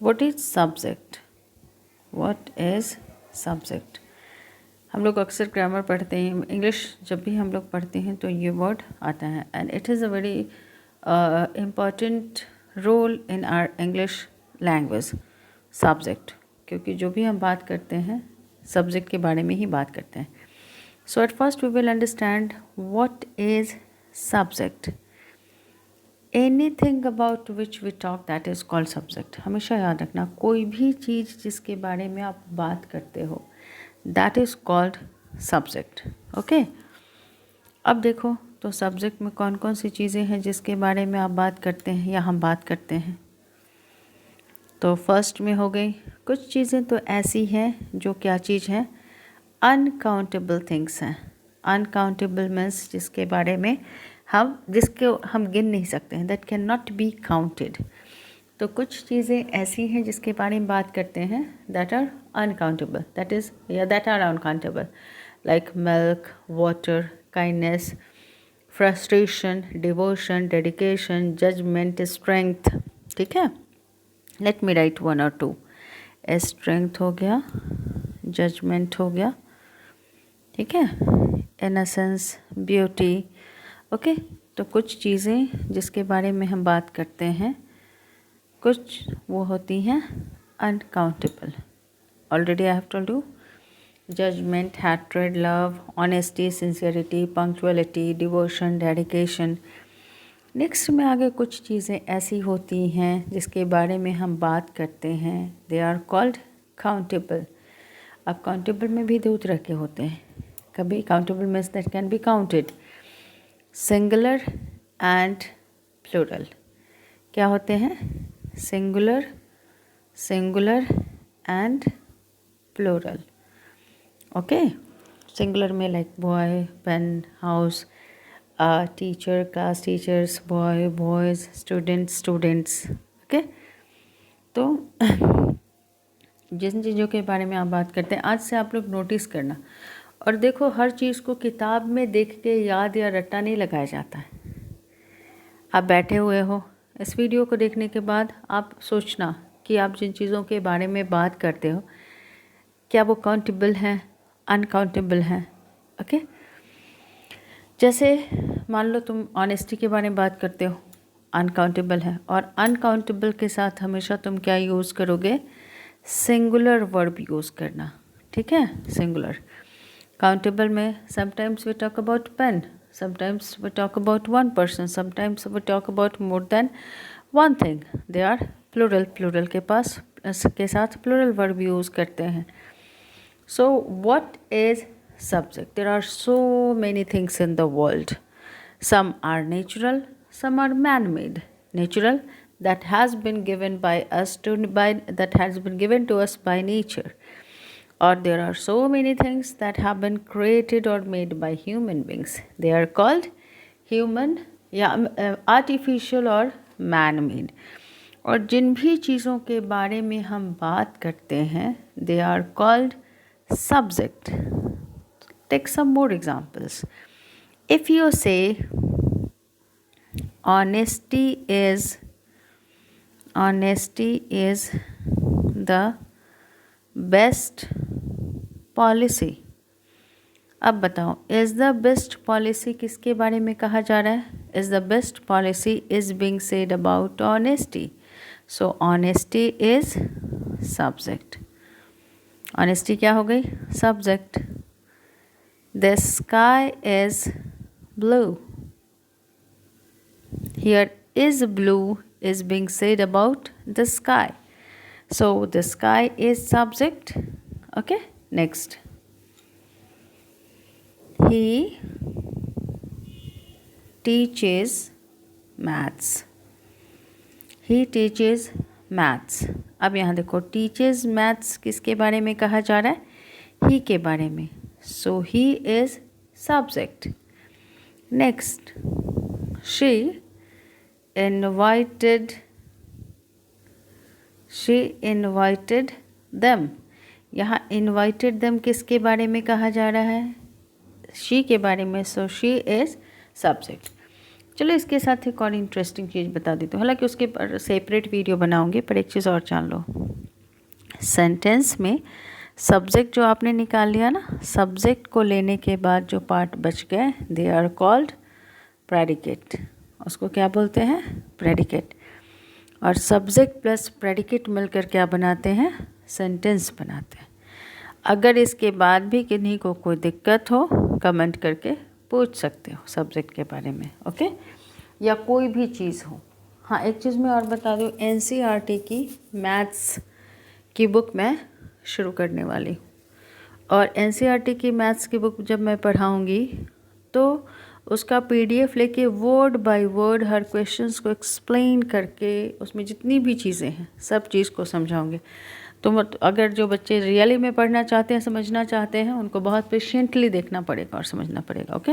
What is subject? What is subject? हम लोग अक्सर ग्रामर पढ़ते हैं, इंग्लिश जब भी हम लोग पढ़ते हैं तो ये वर्ड आता है, and it is a very important role in our English language, subject. क्योंकि जो भी हम बात करते हैं सब्जेक्ट के बारे में ही बात करते हैं। So at first we will understand what is subject. Anything about which we talk that is called subject. हमेशा याद रखना, कोई भी चीज़ जिसके बारे में आप बात करते हो that is called subject. Okay, अब देखो तो सब्जेक्ट में कौन कौन सी चीज़ें हैं जिसके बारे में आप बात करते हैं या हम बात करते हैं। तो फर्स्ट में हो गई, कुछ चीज़ें तो ऐसी हैं जो क्या चीज़ है, अनकाउंटेबल थिंग्स हैं। अनकाउंटेबल मीन्स जिसके बारे में जिसके हम गिन नहीं सकते हैं, that can not be counted. तो कुछ चीज़ें ऐसी हैं जिसके बारे में बात करते हैं that are uncountable, that is या that are uncountable, like milk, water, kindness, frustration, devotion, dedication, judgement, strength. ठीक है, लेट मी राइट वन और टू। स्ट्रेंथ हो गया, जजमेंट हो गया, ठीक है, इनसेंस, ब्यूटी। ओके, तो कुछ चीज़ें जिसके बारे में हम बात करते हैं, कुछ वो होती हैं uncountable. Already I have told you, judgement, hatred, love, honesty, sincerity, punctuality, devotion, dedication. Next में आगे कुछ चीज़ें ऐसी होती हैं जिसके बारे में हम बात करते हैं, दे आर कॉल्ड काउंटेबल। अब काउंटेबल में भी दो तरह के होते हैं, कभी countable means that can be counted, singular and plural. क्या होते हैं? Singular, singular and plural. Okay, singular में like boy, pen, house, teacher, class teachers, boy, boys, students, students. Okay, तो जिन चीज़ों के बारे में आप बात करते हैं, आज से आप लोग नोटिस करना और देखो, हर चीज़ को किताब में देख के याद या रट्टा नहीं लगाया जाता है। आप बैठे हुए हो, इस वीडियो को देखने के बाद आप सोचना कि आप जिन चीज़ों के बारे में बात करते हो क्या वो काउंटेबल हैं, अनकाउंटेबल हैं। ओके, जैसे मान लो तुम ऑनेस्टी के बारे में बात करते हो, अनकाउंटेबल है, और अनकाउंटेबल के साथ हमेशा तुम क्या यूज़ करोगे? सिंगुलर वर्ब यूज़ करना। ठीक है, सिंगुलर। काउंटेबल में sometimes we talk about pen, sometimes we talk about one person, sometimes we talk about more than one thing, they are plural. Plural के साथ प्लूरल वर्ब यूज़ करते हैं। So what is subject? There are so many things in the world. Some are natural, some are man-made. Natural, that has been given that has been given to us by nature. Or there are so many things that have been created or made by human beings. They are called human या artificial or man-made. और जिन भी चीज़ों के बारे में हम बात करते हैं, they are called subject. Take some more examples. If you say honesty is the best policy, अब बताओ, is the best policy किसके बारे में कहा जा रहा है? Is the best policy is being said about honesty. So honesty is subject. Honesty क्या हो गई? Subject. The sky is blue. Here is blue is being said about the sky. So the sky is subject. Okay, next. He teaches maths. He teaches maths. अब यहाँ देखो, teaches maths किसके बारे में कहा जा रहा है? He के बारे में. So he is subject. Next, she invited them. यहाँ invited them किसके बारे में कहा जा रहा है? she के बारे में. So she is subject. चलो इसके साथ एक और इंटरेस्टिंग चीज़ बता देती हूँ, हालांकि उसके पर सेपरेट वीडियो बनाऊंगी, पर एक चीज़ और जान लो। सेंटेंस में सब्जेक्ट जो आपने निकाल लिया ना, सब्जेक्ट को लेने के बाद जो पार्ट बच गए, दे आर कॉल्ड प्रेडिकेट। उसको क्या बोलते हैं? प्रेडिकेट। और सब्जेक्ट प्लस प्रेडिकेट मिलकर क्या बनाते हैं? सेंटेंस बनाते हैं। अगर इसके बाद भी किन्हीं को कोई दिक्कत हो, कमेंट करके पूछ सकते हो सब्जेक्ट के बारे में, ओके, या कोई भी चीज़ हो। हाँ, एक चीज़ मैं और बता दूँ, NCERT की मैथ्स की बुक मैं शुरू करने वाली हूँ, और NCERT की मैथ्स की बुक जब मैं पढ़ाऊँगी तो उसका PDF लेके word by word her questions को एक्सप्लेन करके उसमें जितनी भी चीज़ें हैं सब चीज़ को समझाऊँगी। तो अगर जो बच्चे रियली में पढ़ना चाहते हैं, समझना चाहते हैं, उनको बहुत पेशेंटली देखना पड़ेगा और समझना पड़ेगा, ओके।